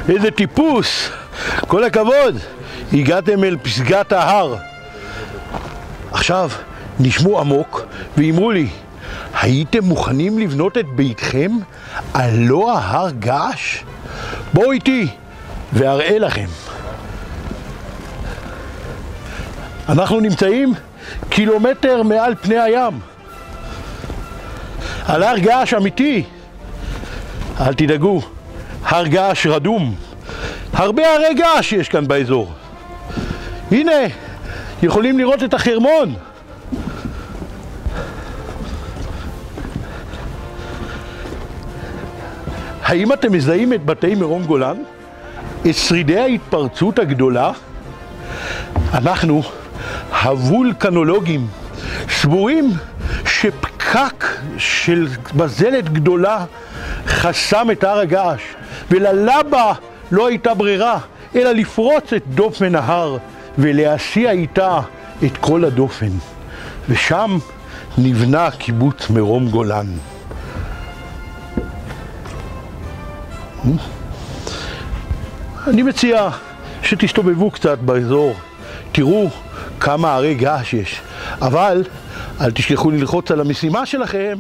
איזה טיפוס, כל הכבוד, הגעתם אל פסגת ההר. עכשיו נשמו עמוק ואמרו לי, הייתם מוכנים לבנות את ביתכם על לא ההר געש? בואו איתי ואראה לכם. אנחנו נמצאים קילומטר מעל פני הים, על הר געש אמיתי. אל תדאגו, הר געש רדום. הרבה הרי געש יש כאן באזור. הנה, יכולים לראות את החרמון. האם אתם מזהים את בתי מרום גולן? את שרידי ההתפרצות הגדולה? אנחנו, הוולקנולוגים, סבורים שפקק של בזלת גדולה חסם את הר הגעש, וללבה לא הייתה ברירה אלא לפרוץ את דופן ההר ולהסיע איתה את כל הדופן, ושם נבנה קיבוץ מרום גולן. אני מציע שתסתובבו קצת באזור, תראו כמה הרי געש יש, אבל אל תשכחו ללחוץ על המשימה שלכם.